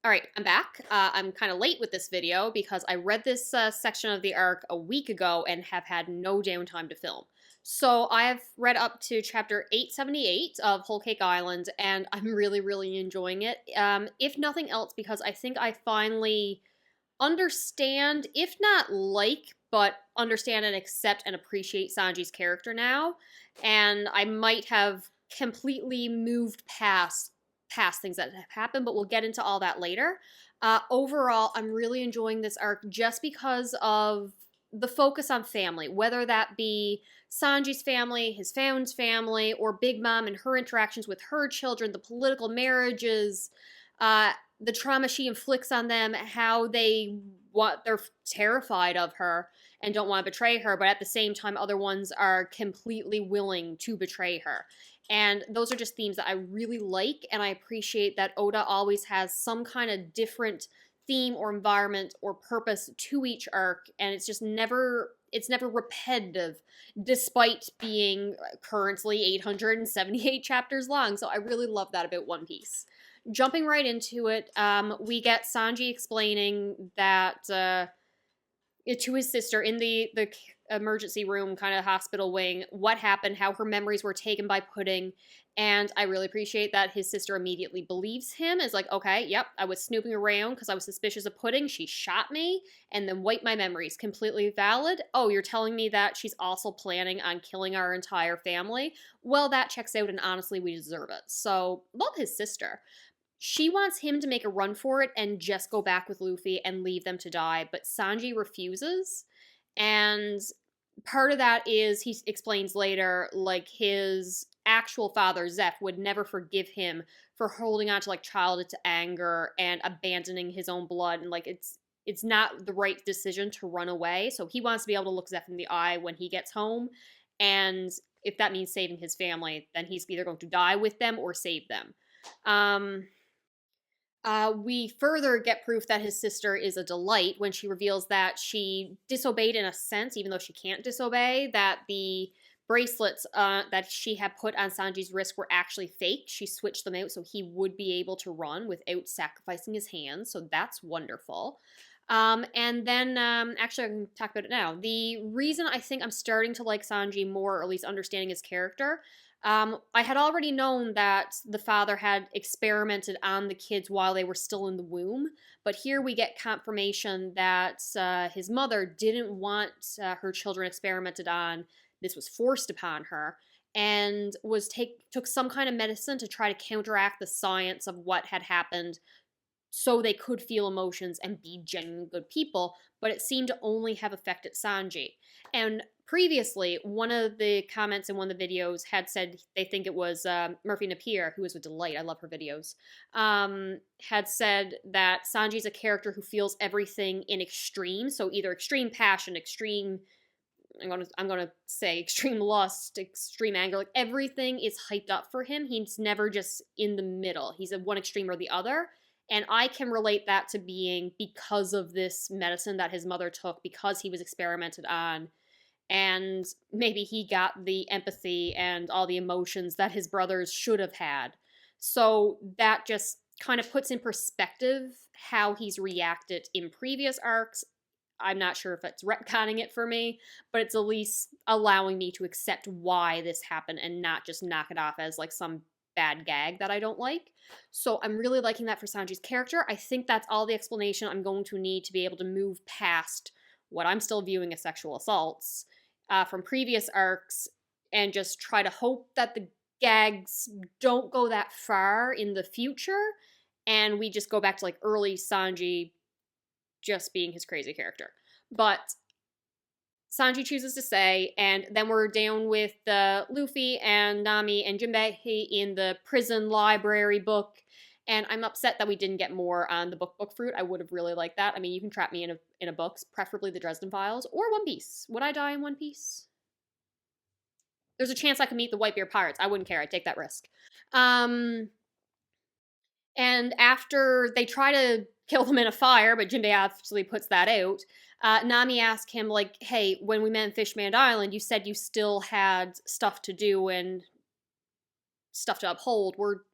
All right, I'm back. I'm kind of late with this video because I read this section of the arc a week ago and have had no downtime to film. So I have read up to chapter 878 of Whole Cake Island, and I'm really, really enjoying it. If nothing else, because I think I finally understand, if not like, but understand and accept and appreciate Sanji's character now. And I might have completely moved past things that have happened, but we'll get into all that later. Overall, I'm really enjoying this arc just because of the focus on family, whether that be Sanji's family, his found family, or Big Mom and her interactions with her children, the political marriages, the trauma she inflicts on them, how they're terrified of her and don't want to betray her, but at the same time, other ones are completely willing to betray her. And those are just themes that I really like, and I appreciate that Oda always has some kind of different theme or environment or purpose to each arc, and it's never repetitive, despite being currently 878 chapters long. So I really love that about One Piece. Jumping right into it, we get Sanji explaining that to his sister in the emergency room, kind of hospital wing, what happened, how her memories were taken by Pudding. And I really appreciate that his sister immediately believes him. Is like, okay, yep, I was snooping around because I was suspicious of Pudding. She shot me and then wiped my memories. Completely valid. Oh, you're telling me that she's also planning on killing our entire family? Well, that checks out, and honestly, we deserve it. So, love his sister. She wants him to make a run for it and just go back with Luffy and leave them to die, but Sanji refuses. And part of that is, he explains later, like, his actual father, Zeph, would never forgive him for holding on to, like, childhood anger and abandoning his own blood. And, like, it's not the right decision to run away. So he wants to be able to look Zeph in the eye when he gets home. And if that means saving his family, then he's either going to die with them or save them. We further get proof that his sister is a delight when she reveals that she disobeyed in a sense, even though she can't disobey, that the bracelets that she had put on Sanji's wrist were actually fake. She switched them out so he would be able to run without sacrificing his hands, so that's wonderful. And then, actually, I can talk about it now. The reason I think I'm starting to like Sanji more, or at least understanding his character, I had already known that the father had experimented on the kids while they were still in the womb, but here we get confirmation that his mother didn't want her children experimented on. This was forced upon her, and took some kind of medicine to try to counteract the science of what had happened so they could feel emotions and be genuine good people, but it seemed to only have affected Sanji. And previously, one of the comments in one of the videos had said they think it was Murphy Napier, who is a delight, I love her videos, had said that Sanji's a character who feels everything in extreme, so either extreme passion, extreme, I'm gonna say extreme lust, extreme anger, like everything is hyped up for him. He's never just in the middle. He's at one extreme or the other. And I can relate that to being because of this medicine that his mother took, because he was experimented on. And maybe he got the empathy and all the emotions that his brothers should have had. So that just kind of puts in perspective how he's reacted in previous arcs. I'm not sure if it's retconning it for me, but it's at least allowing me to accept why this happened and not just knock it off as like some bad gag that I don't like. So I'm really liking that for Sanji's character. I think that's all the explanation I'm going to need to be able to move past what I'm still viewing as sexual assaults from previous arcs, and just try to hope that the gags don't go that far in the future, and we just go back to like early Sanji just being his crazy character. But Sanji chooses to stay, and then we're down with Luffy and Nami and Jinbe in the prison library book, and I'm upset that we didn't get more on the book fruit. I would have really liked that. I mean, you can trap me in a book, preferably the Dresden Files, or One Piece. Would I die in One Piece? There's a chance I could meet the Whitebeard Pirates. I wouldn't care. I'd take that risk. And after they try to kill them in a fire, but Jinbe actually puts that out, Nami asked him, like, hey, when we met in Fishman Island, you said you still had stuff to do and stuff to uphold, were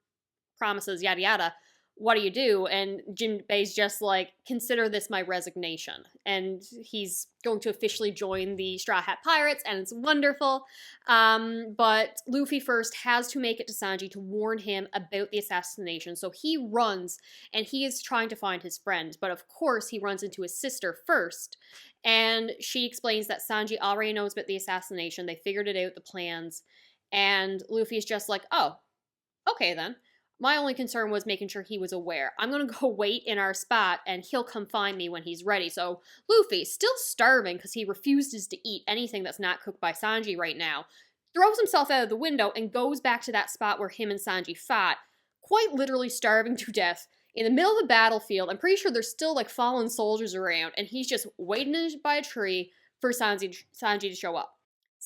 promises, yada yada. what do you do? And Jinbei's just like, consider this my resignation. And he's going to officially join the Straw Hat Pirates, and it's wonderful. But Luffy first has to make it to Sanji to warn him about the assassination. So he runs, and he is trying to find his friend. But of course, he runs into his sister first. And she explains that Sanji already knows about the assassination. They figured it out, the plans. And Luffy's just like, oh, okay then. My only concern was making sure he was aware. I'm gonna go wait in our spot and he'll come find me when he's ready. So Luffy, still starving because he refuses to eat anything that's not cooked by Sanji right now, throws himself out of the window and goes back to that spot where him and Sanji fought, quite literally starving to death in the middle of the battlefield. I'm pretty sure there's still like fallen soldiers around, and he's just waiting by a tree for Sanji to show up.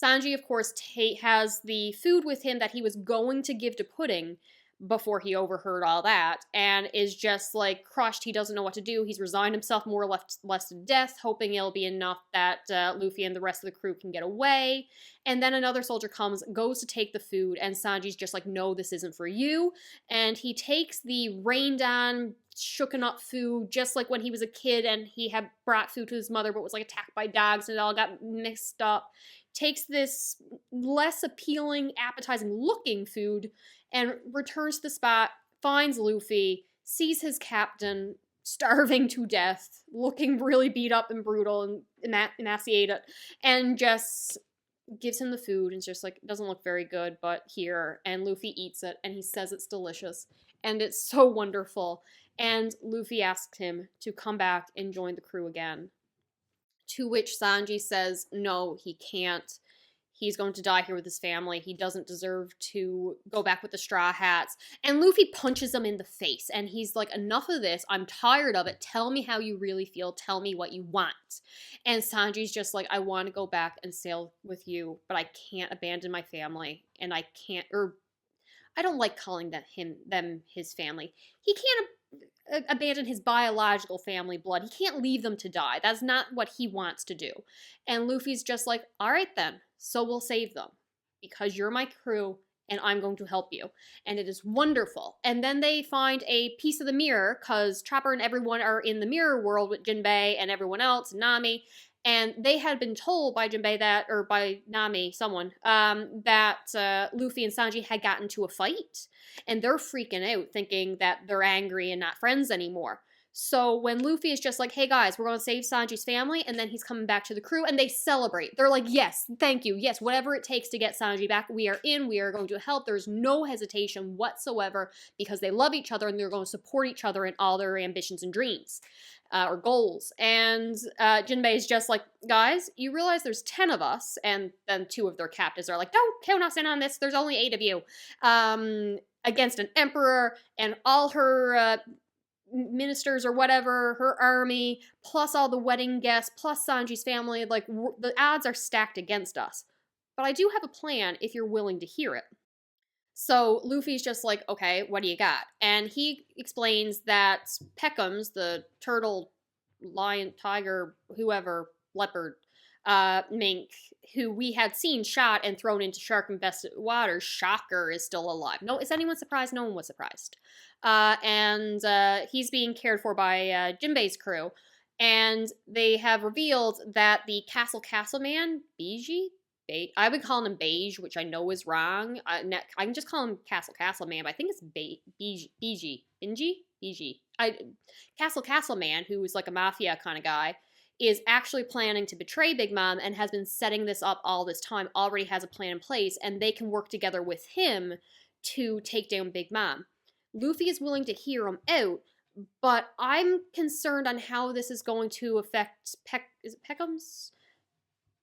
Sanji, of course, has the food with him that he was going to give to Pudding before he overheard all that, and is just like crushed. He doesn't know what to do. He's resigned himself more or less to death, hoping it'll be enough that Luffy and the rest of the crew can get away. And then another soldier comes, goes to take the food, and Sanji's just like, no, this isn't for you. And he takes the rained on, shooken up food, just like when he was a kid and he had brought food to his mother but was like attacked by dogs and it all got mixed up. Takes this less appealing, appetizing looking food and returns to the spot, finds Luffy, sees his captain starving to death, looking really beat up and brutal and emaciated, and just gives him the food and just like, it doesn't look very good, but here. And Luffy eats it and he says it's delicious and it's so wonderful. And Luffy asks him to come back and join the crew again. To which Sanji says, no, he can't. He's going to die here with his family. He doesn't deserve to go back with the Straw Hats. And Luffy punches him in the face. And he's like, enough of this. I'm tired of it. Tell me how you really feel. Tell me what you want. And Sanji's just like, I want to go back and sail with you, but I can't abandon my family. And I can't, or I don't like calling them his family. He can't abandon his biological family blood. He can't leave them to die. That's not what he wants to do. And Luffy's just like, all right then, so we'll save them because you're my crew and I'm going to help you. And it is wonderful. And then they find a piece of the mirror because Chopper and everyone are in the mirror world with Jinbe and everyone else, Nami. And they had been told by Jinbe that, or by Nami, someone, that Luffy and Sanji had gotten to a fight. And they're freaking out, thinking that they're angry and not friends anymore. So when Luffy is just like, hey guys, we're going to save Sanji's family, and then he's coming back to the crew, and they celebrate. They're like, yes, thank you, yes, whatever it takes to get Sanji back, we are in, we are going to help. There's no hesitation whatsoever because they love each other and they're going to support each other in all their ambitions and dreams. Or goals. And Jinbei is just like, guys, you realize there's 10 of us, and then 2 of their captives are like, don't count us in on this, there's only 8 of you, against an emperor and all her ministers or whatever, her army, plus all the wedding guests, plus Sanji's family. Like, the odds are stacked against us. But I do have a plan if you're willing to hear it. So Luffy's just like, okay, what do you got? And he explains that pekoms, the turtle, lion, tiger, whoever, leopard, mink, who we had seen shot and thrown into shark-infested waters, shocker, is still alive. No, is anyone surprised? No one was surprised. And he's being cared for by Jinbei's crew. And they have revealed that the castle man, Biji? I would call him Beige, which I know is wrong. I can just call him Castle Man, but I think it's Biji. Castle Man, who is like a mafia kind of guy, is actually planning to betray Big Mom and has been setting this up all this time, already has a plan in place, and they can work together with him to take down Big Mom. Luffy is willing to hear him out, but I'm concerned on how this is going to affect Pekoms?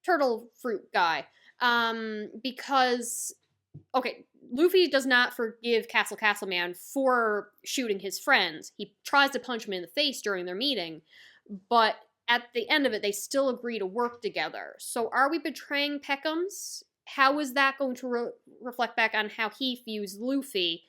Turtle fruit guy. Because, okay, Luffy does not forgive Castle Man for shooting his friends. He tries to punch him in the face during their meeting, but at the end of it, they still agree to work together. So are we betraying Pekoms? How is that going to reflect back on how he views Luffy?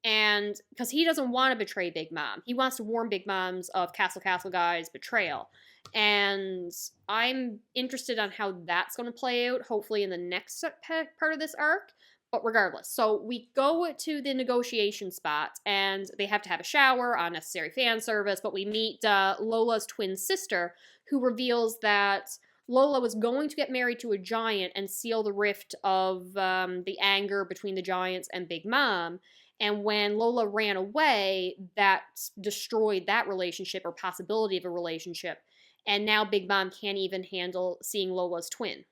And because he doesn't want to betray Big Mom. He wants to warn Big Moms of Castle guy's betrayal. And I'm interested on how that's going to play out, hopefully in the next part of this arc. But regardless, so we go to the negotiation spot, and they have to have a shower, unnecessary fan service, but we meet Lola's twin sister, who reveals that Lola was going to get married to a giant and seal the rift of the anger between the giants and Big Mom. And when Lola ran away, that destroyed that relationship or possibility of a relationship. And now Big Mom can't even handle seeing Lola's twin.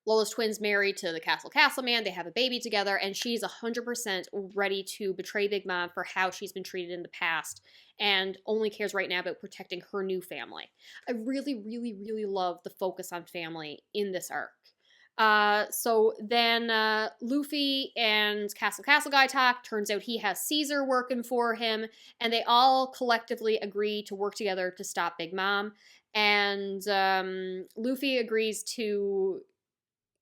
Lola's twin's married to the Castle man. They have a baby together, and she's 100% ready to betray Big Mom for how she's been treated in the past and only cares right now about protecting her new family. I really, really, really love the focus on family in this arc. So then Luffy and Castle Guy talk. Turns out he has Caesar working for him, and they all collectively agree to work together to stop Big Mom. And Luffy agrees to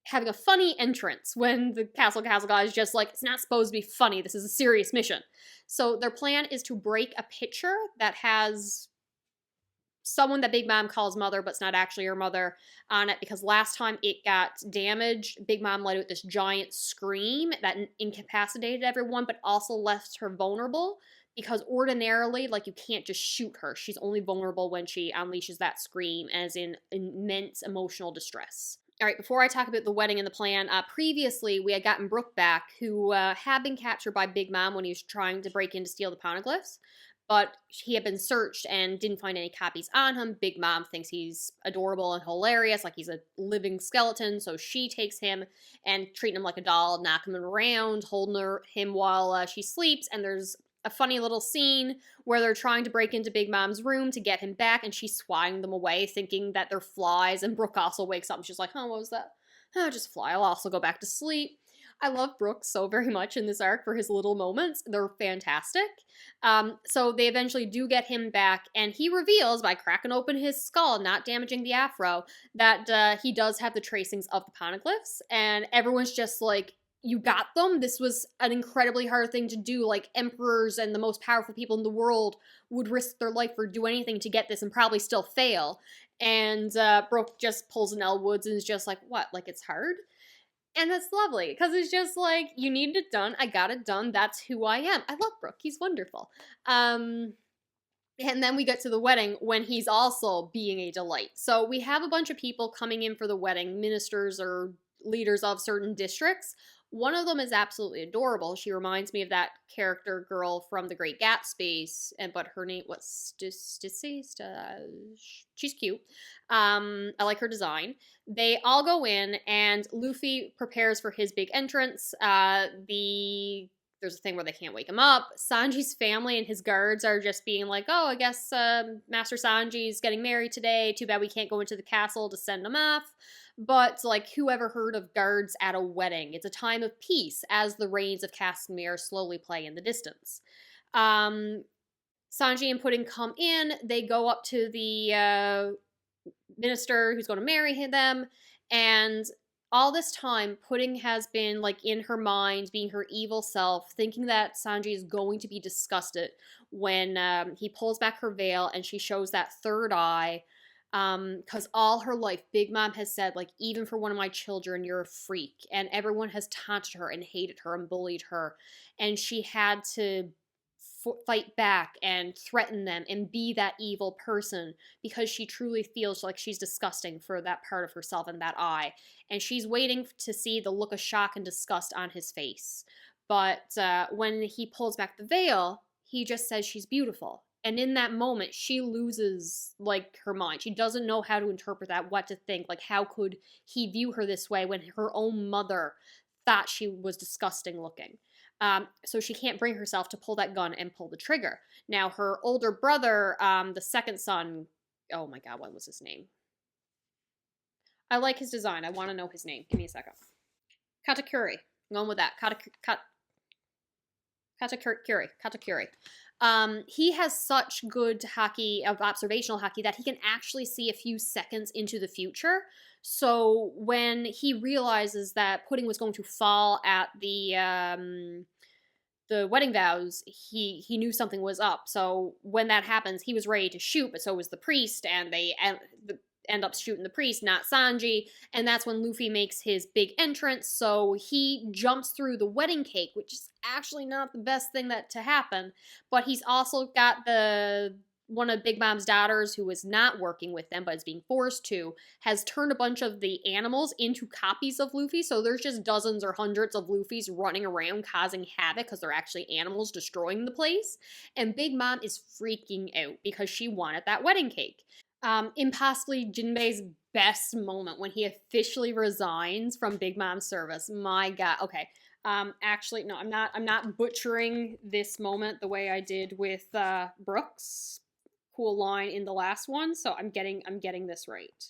having a funny entrance when the Castle Guy is just like, it's not supposed to be funny, this is a serious mission. So their plan is to break a pitcher that has someone that Big Mom calls mother, but it's not actually her mother, on it, because last time it got damaged, Big Mom let out this giant scream that incapacitated everyone, but also left her vulnerable, because ordinarily, like, you can't just shoot her. She's only vulnerable when she unleashes that scream, as in immense emotional distress. All right, before I talk about the wedding and the plan, previously we had gotten Brook back, who had been captured by Big Mom when he was trying to break in to steal the poneglyphs, but he had been searched and didn't find any copies on him. Big Mom thinks he's adorable and hilarious, like he's a living skeleton, so she takes him and treating him like a doll, knocking him around, holding him while she sleeps, and there's a funny little scene where they're trying to break into Big Mom's room to get him back, and she's swatting them away, thinking that they're flies, and Brook also wakes up and she's like, oh, what was that? Oh, just a fly. I'll also go back to sleep. I love Brook so very much in this arc for his little moments. They're fantastic. So they eventually do get him back, and he reveals, by cracking open his skull, not damaging the afro, that he does have the tracings of the poneglyphs, and everyone's just like, you got them? This was an incredibly hard thing to do. Like, emperors and the most powerful people in the world would risk their life or do anything to get this and probably still fail. And Brook just pulls an Elle Woods and is just like, what? Like, it's hard? And that's lovely, because it's just like, you needed it done, I got it done, that's who I am. I love Brook, he's wonderful. And then we get to the wedding when he's also being a delight. So we have a bunch of people coming in for the wedding, ministers or leaders of certain districts. One of them is absolutely adorable. She reminds me of that character girl from The Great Gatsby, but her name was Stacey. She's cute. I like her design. They all go in, and Luffy prepares for his big entrance. There's a thing where they can't wake him up. Sanji's family and his guards are just being like, oh, I guess Master Sanji's getting married today. Too bad we can't go into the castle to send him off. But, like, who ever heard of guards at a wedding? It's a time of peace, as the rains of Castamere slowly play in the distance. Sanji and Pudding come in. They go up to the minister who's going to marry them, and all this time, Pudding has been, like, in her mind, being her evil self, thinking that Sanji is going to be disgusted when he pulls back her veil and she shows that third eye. Because all her life, Big Mom has said, like, even for one of my children, you're a freak. And everyone has taunted her and hated her and bullied her. And she had to fight back and threaten them and be that evil person, because she truly feels like she's disgusting for that part of herself and that eye. And she's waiting to see the look of shock and disgust on his face. But when he pulls back the veil, he just says she's beautiful. And in that moment, she loses, like, her mind. She doesn't know how to interpret that, what to think. Like, how could he view her this way when her own mother thought she was disgusting looking? So she can't bring herself to pull that gun and pull the trigger. Now, her older brother, the second son, oh my god, what was his name? I like his design. I want to know his name. Give me a second. Katakuri. I'm going with that. Katakuri. He has such good haki, of observational haki, that he can actually see a few seconds into the future. So when he realizes that Pudding was going to fall at the wedding vows, he knew something was up. So when that happens, he was ready to shoot, but so was the priest, and end up shooting the priest, not Sanji. And that's when Luffy makes his big entrance. So he jumps through the wedding cake, which is actually not the best thing that to happen. But he's also got the one of Big Mom's daughters, who is not working with them but is being forced to, has turned a bunch of the animals into copies of Luffy. So there's just dozens or hundreds of Luffys running around causing havoc because they're actually animals destroying the place. And Big Mom is freaking out because she wanted that wedding cake. Impossibly Jinbei's best moment when he officially resigns from Big Mom's service. My God. Okay. Actually, no, I'm not butchering this moment the way I did with Brook's cool line in the last one, so I'm getting this right.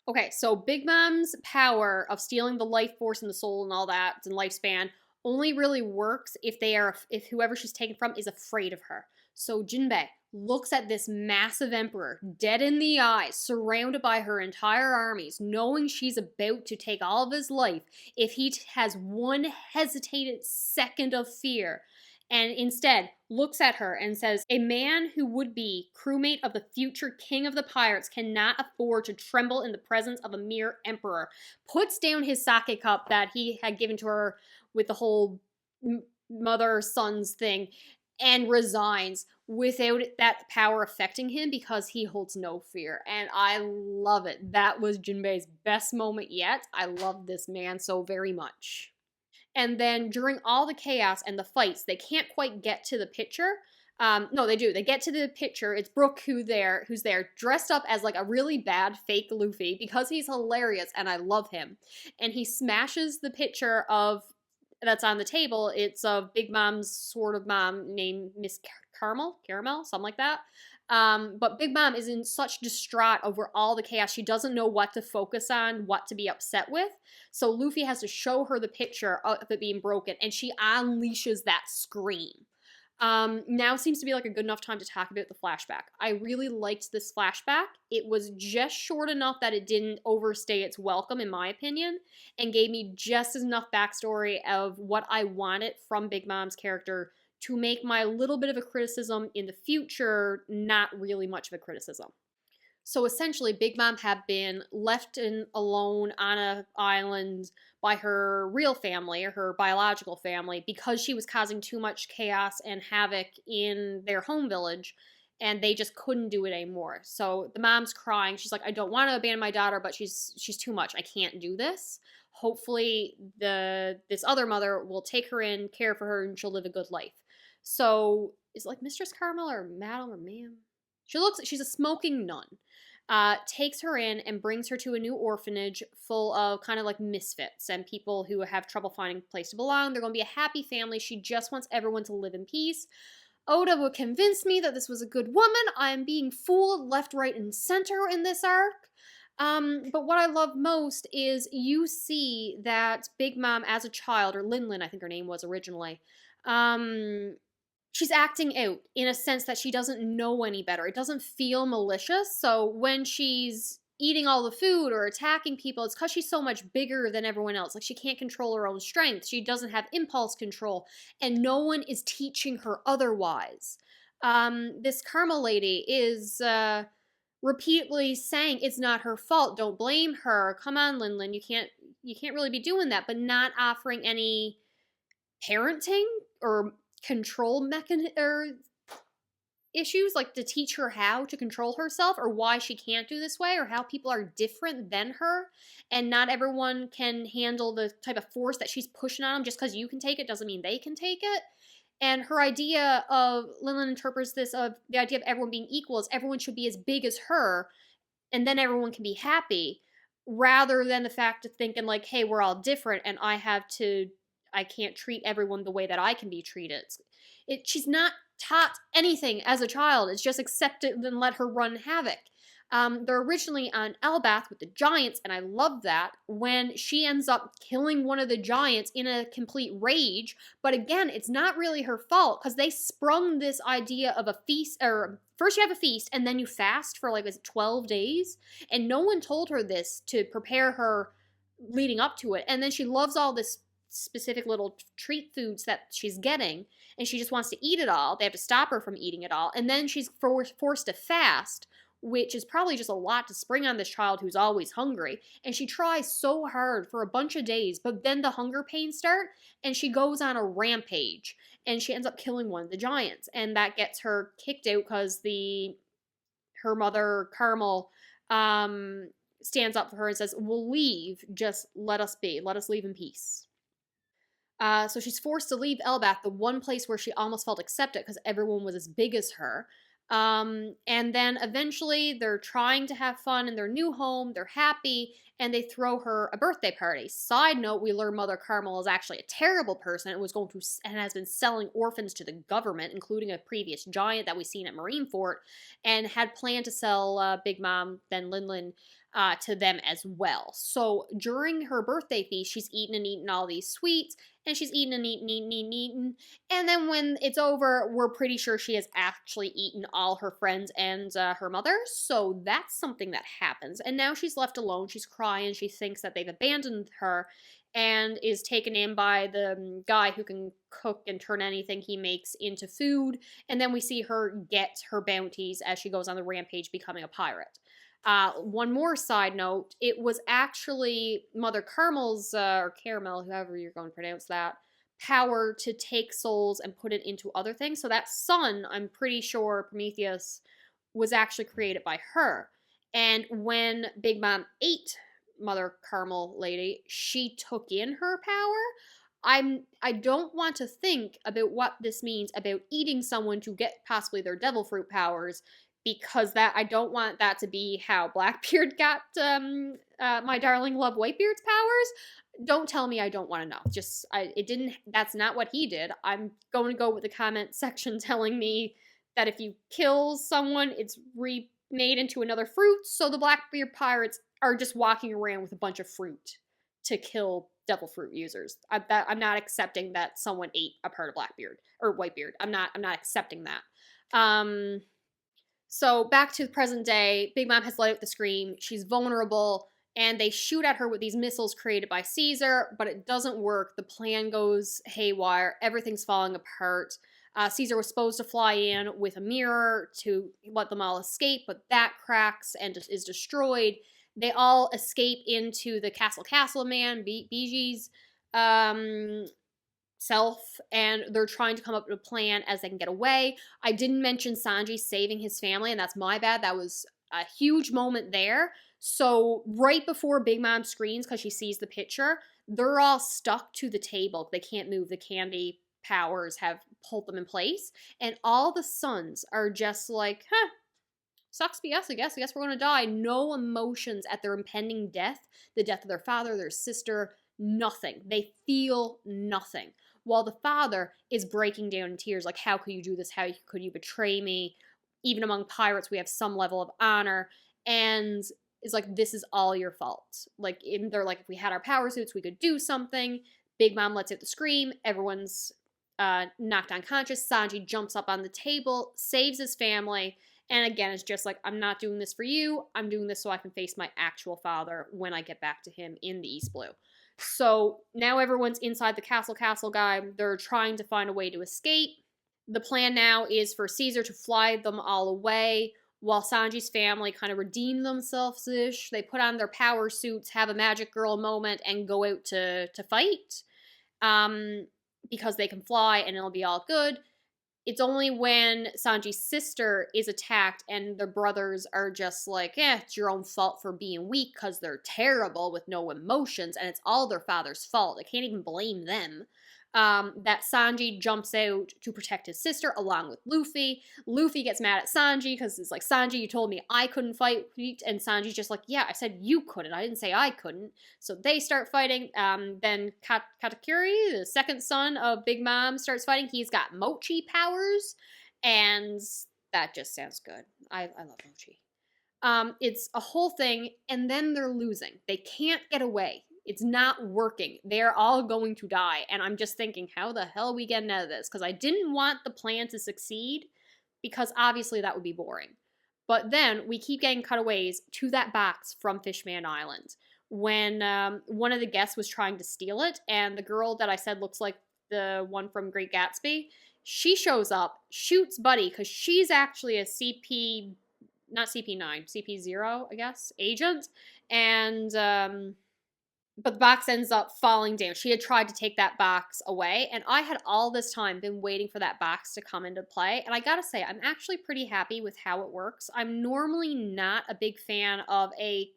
Okay, so Big Mom's power of stealing the life force and the soul and all that and lifespan only really works if whoever she's taken from is afraid of her. So Jinbe looks at this massive emperor, dead in the eyes, surrounded by her entire armies, knowing she's about to take all of his life if he has one hesitated second of fear, and instead looks at her and says, "A man who would be crewmate of the future king of the pirates cannot afford to tremble in the presence of a mere emperor." Puts down his sake cup that he had given to her with the whole mother-sons thing and resigns without that power affecting him because he holds no fear. And I love it. That was Jinbei's best moment yet. I love this man so very much. And then during all the chaos and the fights, they can't quite get to the picture. No, they do. They get to the picture. It's Brook who's there, dressed up as like a really bad fake Luffy because he's hilarious and I love him. And he smashes the picture of that's on the table. It's of Big Mom's sort of mom named Miss Caramel, something like that. But Big Mom is in such distraught over all the chaos. She doesn't know what to focus on, what to be upset with. So Luffy has to show her the picture of it being broken, and she unleashes that scream. Now seems to be like a good enough time to talk about the flashback. I really liked this flashback. It was just short enough that it didn't overstay its welcome, in my opinion, and gave me just enough backstory of what I wanted from Big Mom's character to make my little bit of a criticism in the future not really much of a criticism. So essentially, Big Mom had been left alone on an island by her real family, or her biological family, because she was causing too much chaos and havoc in their home village, and they just couldn't do it anymore. So the mom's crying. She's like, "I don't want to abandon my daughter, but she's too much. I can't do this." Hopefully, this other mother will take her in, care for her, and she'll live a good life. So is it like Mistress Caramel or Madam or Ma'am? She's a smoking nun. Takes her in and brings her to a new orphanage full of kind of like misfits and people who have trouble finding a place to belong. They're going to be a happy family. She just wants everyone to live in peace. Oda would convince me that this was a good woman. I am being fooled left, right, and center in this arc. But what I love most is you see that Big Mom as a child, or Lin I think her name was originally, she's acting out in a sense that she doesn't know any better. It doesn't feel malicious. So when she's eating all the food or attacking people, it's because she's so much bigger than everyone else. Like, she can't control her own strength. She doesn't have impulse control. And no one is teaching her otherwise. This Karma lady is repeatedly saying it's not her fault. Don't blame her. Come on, Lin. You can't really be doing that. But not offering any parenting or control mechanism or issues, like to teach her how to control herself or why she can't do this way or how people are different than her and not everyone can handle the type of force that she's pushing on them. Just because you can take it doesn't mean they can take it. And her idea of, Lin interprets this of the idea of everyone being equal as everyone should be as big as her and then everyone can be happy, rather than the fact of thinking like, hey, we're all different and I can't treat everyone the way that I can be treated. She's not taught anything as a child. It's just accept it and let her run havoc. They're originally on Elbath with the giants, and I love that, when she ends up killing one of the giants in a complete rage. But again, it's not really her fault, because they sprung this idea of a feast, or first you have a feast, and then you fast for like, is it 12 days? And no one told her this to prepare her leading up to it. And then she loves all this specific little treat foods that she's getting, and she just wants to eat it all. They have to stop her from eating it all, and then she's forced to fast, which is probably just a lot to spring on this child who's always hungry. And she tries so hard for a bunch of days, but then the hunger pains start, and she goes on a rampage, and she ends up killing one of the giants, and that gets her kicked out because her mother Carmel stands up for her and says, "We'll leave. Just let us be. Let us leave in peace." So she's forced to leave Elbaf, the one place where she almost felt accepted because everyone was as big as her. And then eventually they're trying to have fun in their new home. They're happy, and they throw her a birthday party. Side note, we learn Mother Carmel is actually a terrible person and has been selling orphans to the government, including a previous giant that we've seen at Marineford, and had planned to sell Big Mom, then Linlin, to them as well. So during her birthday feast, she's eaten and eaten all these sweets, and she's eaten and eaten, eaten, eaten, eaten. And then when it's over, we're pretty sure she has actually eaten all her friends and her mother. So that's something that happens. And now she's left alone. She's crying. She thinks that they've abandoned her, and is taken in by the guy who can cook and turn anything he makes into food. And then we see her get her bounties as she goes on the rampage, becoming a pirate. One more side note, it was actually Mother Carmel's, or Caramel, however you're going to pronounce that, power to take souls and put it into other things. So that sun, I'm pretty sure Prometheus, was actually created by her. And when Big Mom ate Mother Carmel lady, she took in her power. I don't want to think about what this means about eating someone to get possibly their devil fruit powers, because that I don't want that to be how Blackbeard got my darling love Whitebeard's powers. Don't tell me I don't want to know. It didn't. That's not what he did. I'm going to go with the comment section telling me that if you kill someone, it's remade into another fruit. So the Blackbeard pirates are just walking around with a bunch of fruit to kill devil fruit users. I'm not accepting that someone ate a part of Blackbeard or Whitebeard. I'm not accepting that. So back to the present day, Big Mom has let out the scream. She's vulnerable, and they shoot at her with these missiles created by Caesar, but it doesn't work. The plan goes haywire. Everything's falling apart. Caesar was supposed to fly in with a mirror to let them all escape, but that cracks and is destroyed. They all escape into the Castle Man, Biji's self, and they're trying to come up with a plan as they can get away. I didn't mention Sanji saving his family, and that's my bad. That was a huge moment there. So right before Big Mom screams because she sees the picture, they're all stuck to the table. They can't move. The candy powers have pulled them in place, and all the sons are just like, sucks be us, I guess. I guess we're gonna die. No emotions at their impending death, the death of their father, their sister, nothing. They feel nothing. While the father is breaking down in tears, like, how could you do this? How could you betray me? Even among pirates, we have some level of honor. And it's like, this is all your fault. Like, they're like, if we had our power suits, we could do something. Big Mom lets out the scream. Everyone's knocked unconscious. Sanji jumps up on the table, saves his family. And again, it's just like, I'm not doing this for you. I'm doing this so I can face my actual father when I get back to him in the East Blue. So now everyone's inside the castle guy. They're trying to find a way to escape. The plan now is for Caesar to fly them all away while Sanji's family kind of redeem themselves-ish. They put on their power suits, have a magic girl moment, and go out to fight. Because they can fly and it'll be all good. It's only when Sanji's sister is attacked and the brothers are just like, it's your own fault for being weak because they're terrible with no emotions, and it's all their father's fault. I can't even blame them. That Sanji jumps out to protect his sister along with Luffy. Luffy gets mad at Sanji because it's like, Sanji, you told me I couldn't fight. And Sanji's just like, yeah, I said you couldn't. I didn't say I couldn't. So they start fighting. Then Katakuri, the second son of Big Mom, starts fighting. He's got mochi powers. And that just sounds good. I love mochi. It's a whole thing. And then they're losing. They can't get away. It's not working. They're all going to die. And I'm just thinking, how the hell are we getting out of this? Because I didn't want the plan to succeed, because obviously that would be boring. But then we keep getting cutaways to that box from Fishman Island when one of the guests was trying to steal it, and the girl that I said looks like the one from Great Gatsby, she shows up, shoots Buddy, because she's actually a CP not CP9, CP0, I guess, agent. And but the box ends up falling down. She had tried to take that box away, and I had all this time been waiting for that box to come into play. And I gotta say, I'm actually pretty happy with how it works. I'm normally not a big fan of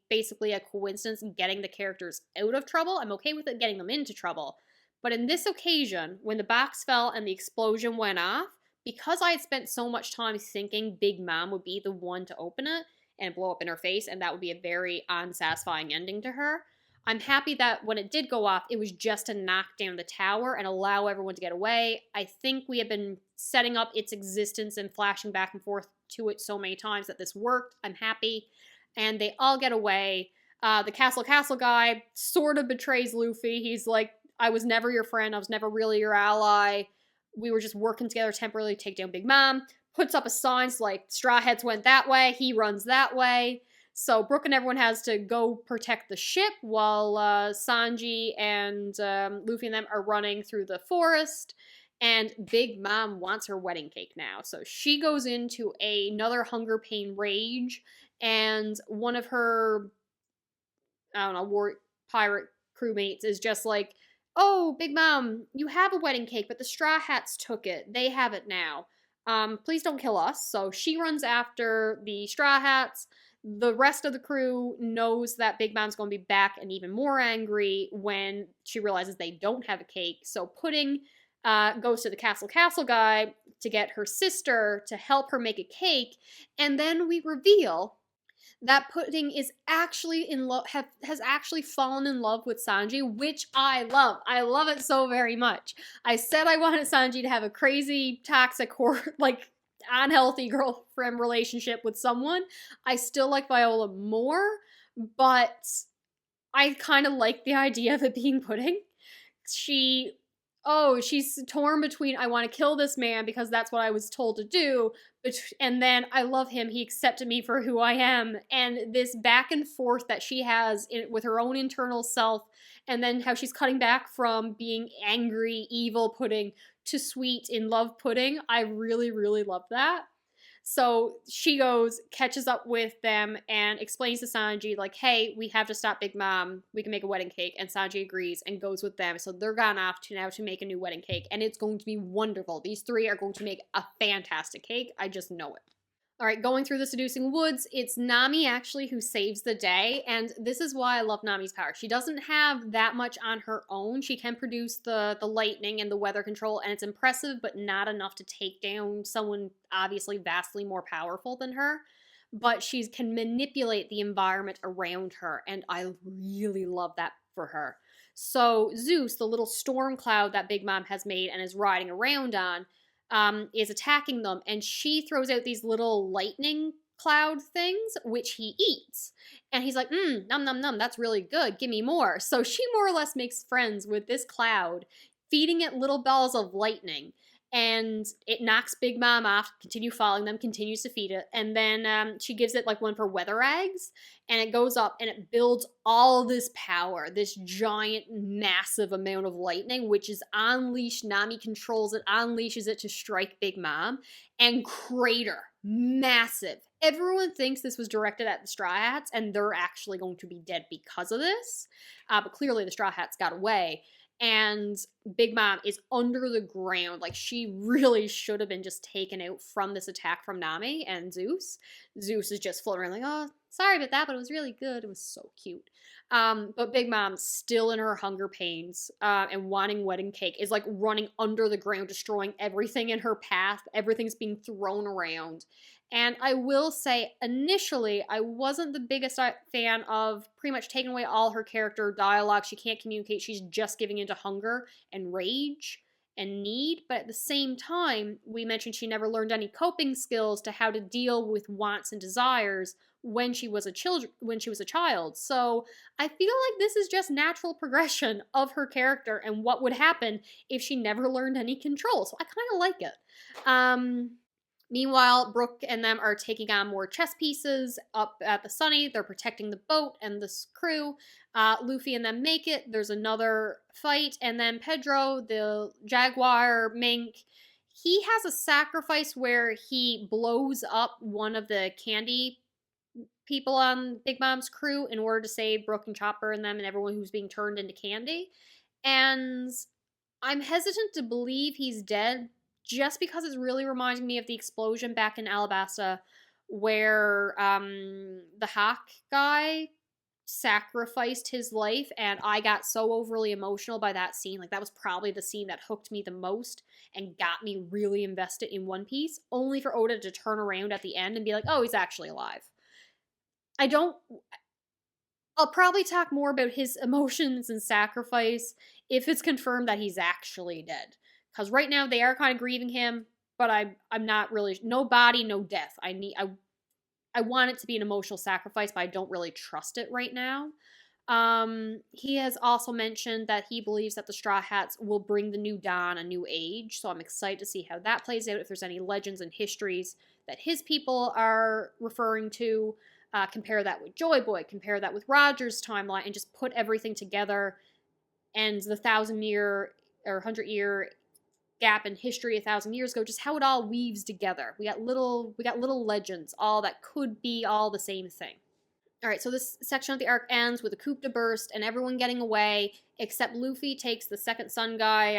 basically a coincidence getting the characters out of trouble. I'm okay with it getting them into trouble. But in this occasion, when the box fell and the explosion went off, because I had spent so much time thinking Big Mom would be the one to open it and blow up in her face, and that would be a very unsatisfying ending to her, I'm happy that when it did go off, it was just to knock down the tower and allow everyone to get away. I think we have been setting up its existence and flashing back and forth to it so many times that this worked. I'm happy. And they all get away. The castle guy sort of betrays Luffy. He's like, I was never your friend. I was never really your ally. We were just working together temporarily to take down Big Mom. Puts up a sign like Straw Hats went that way. He runs that way. So Brook and everyone has to go protect the ship while Sanji and Luffy and them are running through the forest. And Big Mom wants her wedding cake now. So she goes into another hunger pain rage. And one of her, I don't know, war pirate crewmates is just like, oh, Big Mom, you have a wedding cake, but the Straw Hats took it. They have it now. Please don't kill us. So she runs after the Straw Hats. The rest of the crew knows that Big Mom's going to be back and even more angry when she realizes they don't have a cake. So Pudding goes to the castle guy to get her sister to help her make a cake. And then we reveal that Pudding is actually in love, has actually fallen in love with Sanji, which I love. I love it so very much. I said I wanted Sanji to have a crazy, toxic, like, unhealthy girlfriend relationship with someone. I still like Viola more, but I kind of like the idea of it being Pudding. She's torn between I want to kill this man because that's what I was told to do, and then I love him, he accepted me for who I am, and this back and forth that she has with her own internal self, and then how she's cutting back from being angry, evil Pudding to sweet, in love Pudding. I really, really love that. So she goes, catches up with them, and explains to Sanji, like, hey, we have to stop Big Mom. We can make a wedding cake. And Sanji agrees and goes with them. So they're gone off to make a new wedding cake. And it's going to be wonderful. These three are going to make a fantastic cake. I just know it. All right, going through the seducing woods, it's Nami actually who saves the day, and this is why I love Nami's power. She doesn't have that much on her own. She can produce the lightning and the weather control, and it's impressive, but not enough to take down someone obviously vastly more powerful than her. But she can manipulate the environment around her, and I really love that for her. So Zeus, the little storm cloud that Big Mom has made and is riding around on, is attacking them, and she throws out these little lightning cloud things, which he eats. And he's like, num num num, that's really good, give me more. So she more or less makes friends with this cloud, feeding it little balls of lightning. And it knocks Big Mom off, continue following them, continues to feed it. And then she gives it like one of her weather eggs, and it goes up and it builds all this power, this giant, massive amount of lightning, which is unleashed. Nami controls it, unleashes it to strike Big Mom, and crater, massive. Everyone thinks this was directed at the Straw Hats, and they're actually going to be dead because of this. But clearly the Straw Hats got away. And Big Mom is under the ground. Like, she really should have been just taken out from this attack from Nami and Zeus. Zeus is just floating around like, oh, sorry about that, but it was really good. It was so cute. But Big Mom's still in her hunger pains and wanting wedding cake, is like running under the ground, destroying everything in her path. Everything's being thrown around. And I will say, initially, I wasn't the biggest fan of pretty much taking away all her character dialogue. She can't communicate. She's just giving into hunger and rage and need. But at the same time, we mentioned she never learned any coping skills to how to deal with wants and desires when she was a child. So I feel like this is just natural progression of her character and what would happen if she never learned any control. So I kind of like it. Meanwhile, Brook and them are taking on more chess pieces up at the Sunny. They're protecting the boat and this crew. Luffy and them make it. There's another fight. And then Pedro, the jaguar mink, he has a sacrifice where he blows up one of the candy people on Big Mom's crew in order to save Brook and Chopper and them and everyone who's being turned into candy. And I'm hesitant to believe he's dead just because it's really reminding me of the explosion back in Alabasta where the Hawk guy sacrificed his life, and I got so overly emotional by that scene. Like, that was probably the scene that hooked me the most and got me really invested in One Piece, only for Oda to turn around at the end and be like, oh, he's actually alive. I don't. I'll probably talk more about his emotions and sacrifice if it's confirmed that he's actually dead. Because right now they are kind of grieving him, but I'm not really, no body, no death. I want it to be an emotional sacrifice, but I don't really trust it right now. He has also mentioned that he believes that the Straw Hats will bring the new dawn, a new age. So I'm excited to see how that plays out. If there's any legends and histories that his people are referring to, compare that with Joy Boy, compare that with Roger's timeline, and just put everything together. And the 1,000-year or 100-year gap in history 1,000 years ago, just how it all weaves together. We got little legends, all that could be all the same thing. All right, so this section of the arc ends with a coup de burst and everyone getting away, except Luffy takes the second sun guy,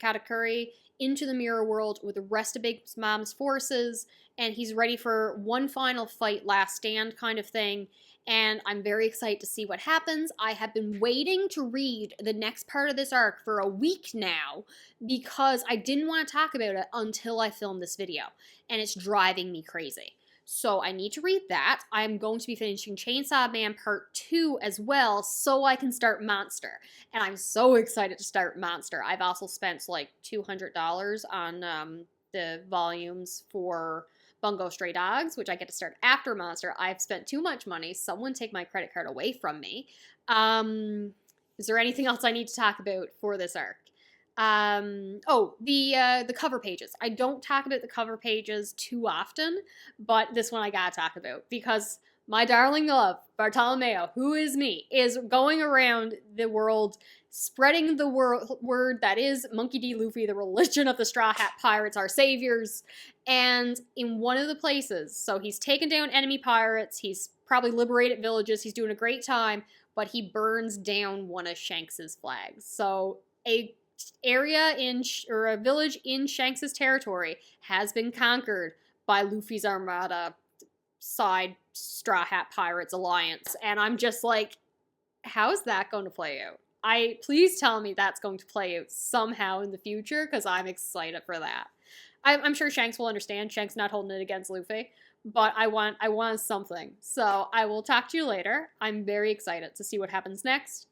Katakuri, into the mirror world with the rest of Big Mom's forces, and he's ready for one final fight, last stand kind of thing. And I'm very excited to see what happens. I have been waiting to read the next part of this arc for a week now because I didn't want to talk about it until I filmed this video, and it's driving me crazy. So I need to read that. I'm going to be finishing Chainsaw Man Part 2 as well so I can start Monster. And I'm so excited to start Monster. I've also spent like $200 on the volumes for Bungo Stray Dogs, which I get to start after Monster. I've spent too much money. Someone take my credit card away from me. Is there anything else I need to talk about for this arc? The cover pages. I don't talk about the cover pages too often, but this one I gotta talk about because my darling love, Bartolomeo, who is me, is going around the world spreading the word that is Monkey D. Luffy, the religion of the Straw Hat Pirates, our saviors. And in one of the places, so he's taken down enemy pirates, he's probably liberated villages, he's doing a great time, but he burns down one of Shanks's flags. So a village in Shanks's territory has been conquered by Luffy's armada side Straw Hat Pirates alliance, and I'm just like, how's that going to play out? Please tell me that's going to play out somehow in the future, because I'm excited for that. I'm sure Shanks will understand. Shanks not holding it against Luffy, but I want something. So I will talk to you later. I'm very excited to see what happens next.